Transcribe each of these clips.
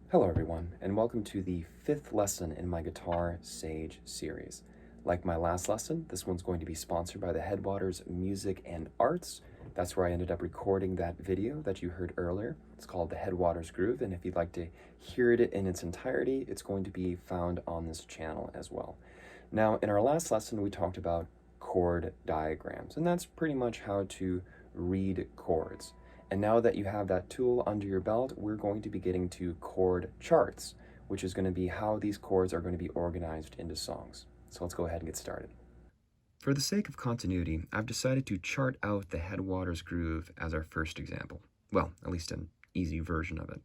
Hello everyone, and welcome to the 5th lesson in my Guitar Sage series. Like my last lesson, this one's going to be sponsored by the Headwaters Music and Arts. That's where I ended up recording that video that you heard earlier. It's called the Headwaters Groove, and if you'd like to hear it in its entirety, it's going to be found on this channel as well. Now, in our last lesson, we talked about chord diagrams, and that's pretty much how to read chords. And now that you have that tool under your belt, we're going to be getting to chord charts, which is going to be how these chords are going to be organized into songs. So let's go ahead and get started. For the sake of continuity, I've decided to chart out the Headwaters Groove as our first example. Well, at least an easy version of it.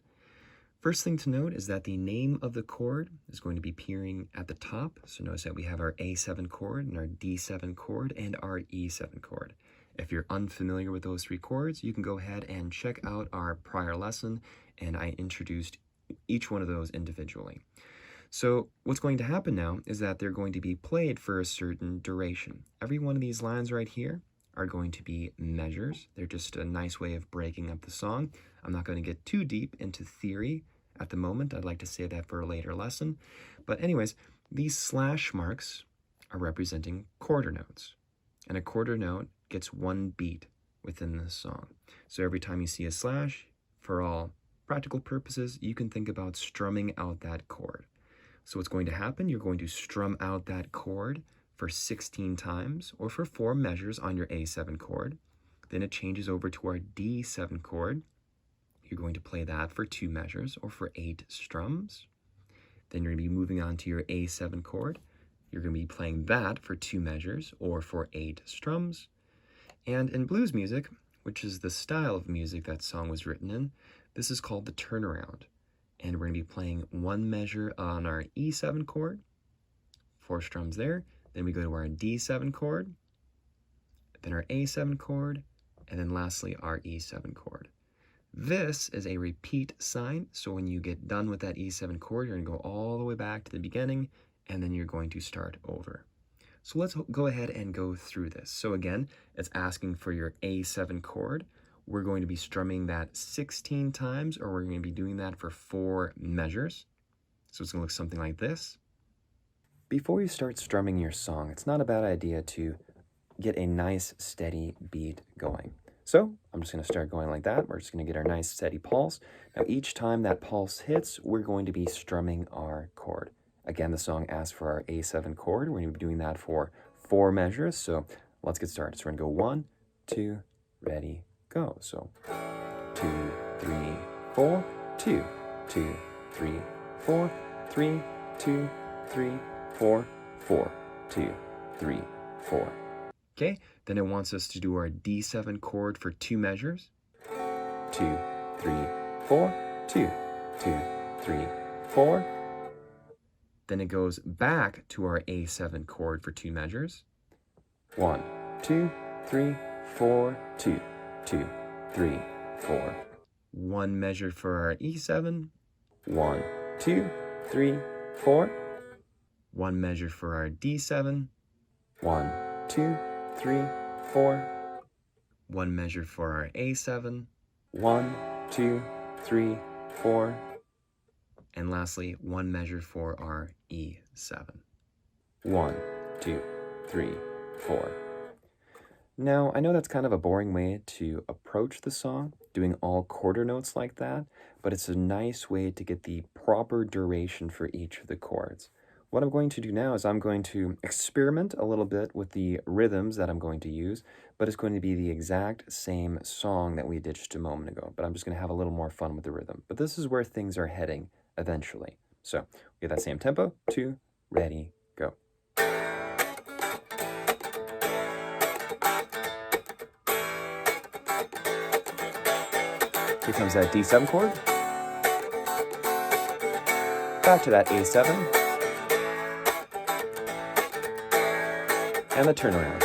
First thing to note is that the name of the chord is going to be appearing at the top. So notice that we have our A7 chord and our D7 chord and our E7 chord. If you're unfamiliar with those three chords, you can go ahead and check out our prior lesson, and I introduced each one of those individually. So what's going to happen now is that they're going to be played for a certain duration. Every one of these lines right here are going to be measures. They're just a nice way of breaking up the song. I'm not going to get too deep into theory at the moment. I'd like to save that for a later lesson. But anyways, these slash marks are representing quarter notes. And a quarter note gets one beat within the song. So every time you see a slash, for all practical purposes, you can think about strumming out that chord. So what's going to happen, you're going to strum out that chord for 16 times, or for 4 measures on your A7 chord. Then it changes over to our D7 chord. You're going to play that for 2 measures, or for 8 strums. Then you're going to be moving on to your A7 chord. You're going to be playing that for 2 measures, or for 8 strums. And in blues music, which is the style of music that song was written in, this is called the turnaround. And we're going to be playing 1 measure on our E7 chord, 4 strums there. Then we go to our D7 chord, then our A7 chord, and then lastly our E7 chord. This is a repeat sign, so when you get done with that E7 chord, you're going to go all the way back to the beginning, and then you're going to start over. So let's go ahead and go through this. So again, it's asking for your A7 chord. We're going to be strumming that 16 times, or we're going to be doing that for 4 measures. So it's going to look something like this. Before you start strumming your song, it's not a bad idea to get a nice steady beat going. So I'm just going to start going like that. We're just going to get our nice steady pulse. Now each time that pulse hits, we're going to be strumming our chord. Again, the song asks for our A7 chord. We're going to be doing that for 4 measures. So let's get started. So we're going to go 1, 2, ready, go. So 2, 3, 4, 2, 2, 3, 4, 3, 2, 3, 4, 4, 2, 3, 4. Okay, then it wants us to do our D7 chord for 2 measures. 2, 3, 4, 2, 2, 3, 4. Then it goes back to our A7 chord for 2 measures. 1, 2, 3, 4, 2, 2, 3, 4. 1 measure for our E7. 1, 2, 3, 4. 1 measure for our D7. 1, 2, 3, 4. 1 measure for our A7. 1, 2, 3, 4. And lastly, 1 measure for our E7. 1, 2, 3, 4. Now, I know that's kind of a boring way to approach the song, doing all quarter notes like that, but it's a nice way to get the proper duration for each of the chords. What I'm going to do now is I'm going to experiment a little bit with the rhythms that I'm going to use, but it's going to be the exact same song that we did just a moment ago, but I'm just going to have a little more fun with the rhythm. But this is where things are heading eventually. So we get that same tempo, 2, ready, go. Here comes that D7 chord. Back to that A7. And the turnaround.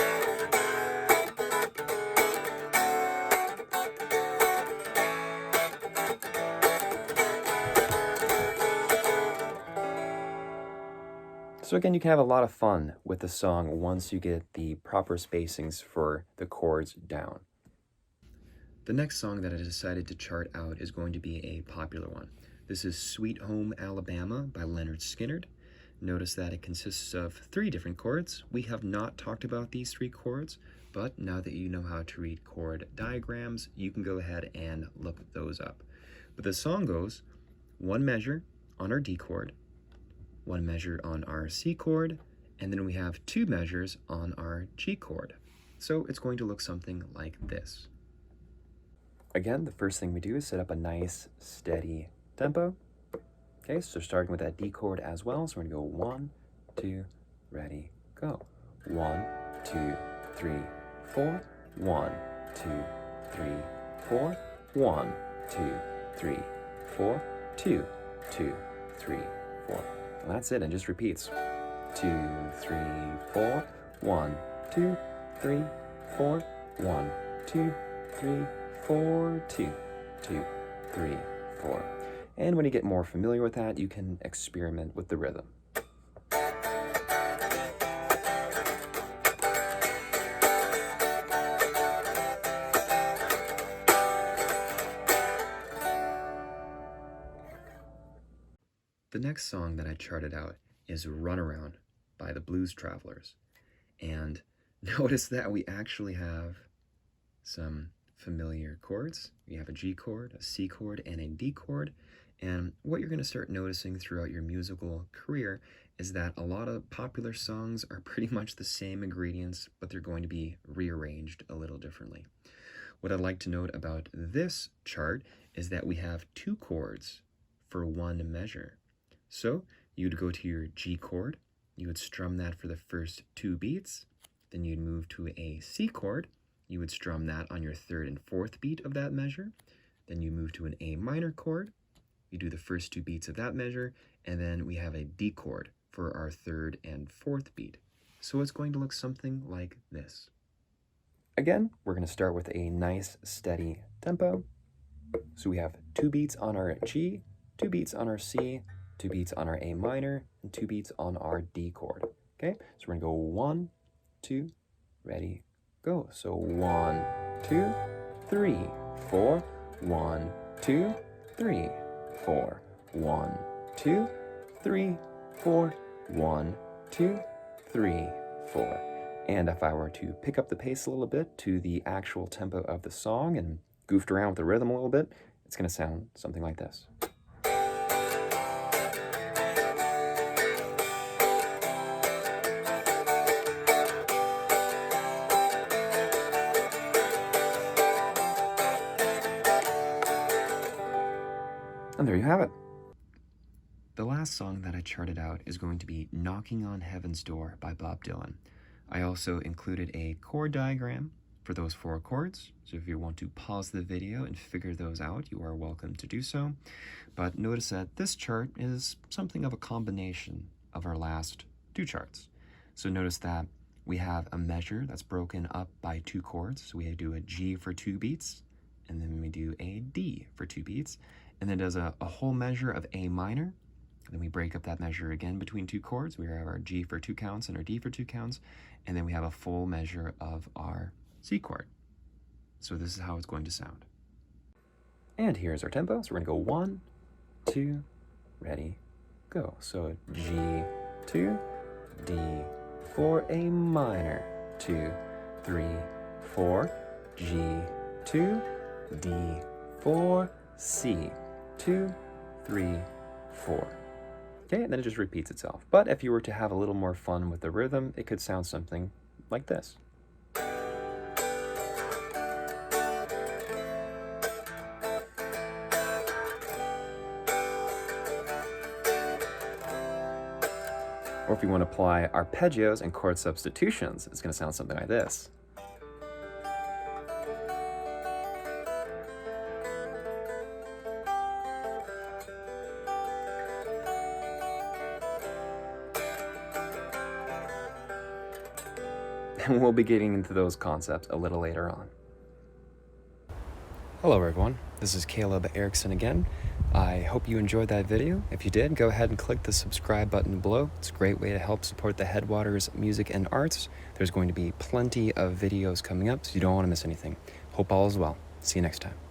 So again, you can have a lot of fun with the song once you get the proper spacings for the chords down. The next song that I decided to chart out is going to be a popular one. This is Sweet Home Alabama by Leonard Skinner. Notice that it consists of 3 different chords. We have not talked about these 3 chords, but now that you know how to read chord diagrams, you can go ahead and look those up. But the song goes 1 measure on our D chord, 1 measure on our C chord, and then we have 2 measures on our G chord. So it's going to look something like this. Again, the first thing we do is set up a nice, steady tempo. Okay, so starting with that D chord as well. So we're gonna go 1, 2, ready, go. 1, 2, 3, 4. 1, 2, 3, 4. 1, 2, 3, 4. 2, 2, 3, 4. And that's it, and just repeats. 2, 3, 4. 1, 2, 3, 4. 1, 2, 3, 4. 2, 2, 3, 4. And when you get more familiar with that, you can experiment with the rhythm. The next song that I charted out is Runaround by the Blues Travelers. And notice that we actually have some familiar chords. We have a G chord, a C chord, and a D chord. And what you're going to start noticing throughout your musical career is that a lot of popular songs are pretty much the same ingredients, but they're going to be rearranged a little differently. What I'd like to note about this chart is that we have 2 chords for 1 measure. So you'd go to your G chord, you would strum that for the first 2 beats, then you'd move to a C chord, you would strum that on your 3rd and 4th beat of that measure, then you move to an A minor chord, you do the first 2 beats of that measure, and then we have a D chord for our 3rd and 4th beat. So it's going to look something like this. Again, we're going to start with a nice steady tempo. So we have 2 beats on our G, 2 beats on our C, 2 beats on our A minor, and 2 beats on our D chord. Okay, so we're gonna go 1, 2, ready, go. So 1, 2, 3, 4. 1, 2, 3, 4. 1, 2, 3, 4. 1, 2, 3, 4. And if I were to pick up the pace a little bit to the actual tempo of the song and goofed around with the rhythm a little bit, it's gonna sound something like this. And there you have it. The last song that I charted out is going to be Knocking on Heaven's Door by Bob Dylan. I also included a chord diagram for those 4 chords, so if you want to pause the video and figure those out, you are welcome to do so. But notice that this chart is something of a combination of our last 2 charts. So notice that we have a measure that's broken up by 2 chords. So we do a G for 2 beats, and then we do a D for 2 beats, and then does a whole measure of A minor. And then we break up that measure again between 2 chords. We have our G for 2 counts and our D for 2 counts, and then we have a full measure of our C chord. So this is how it's going to sound. And here's our tempo. So we're gonna go 1, 2, ready, go. So G, 2, D, 4, A minor, 2, 3, 4, G, 2, D, 4, C, 2, 3, 4. Okay, and then it just repeats itself. But if you were to have a little more fun with the rhythm, it could sound something like this. Or if you want to apply arpeggios and chord substitutions, it's going to sound something like this. and we'll be getting into those concepts a little later on. Hello everyone, this is Caleb Erickson again. I hope you enjoyed that video. If you did, go ahead and click the subscribe button below. It's a great way to help support the Headwaters Music and Arts. There's going to be plenty of videos coming up, so you don't want to miss anything. Hope all is well. See you next time.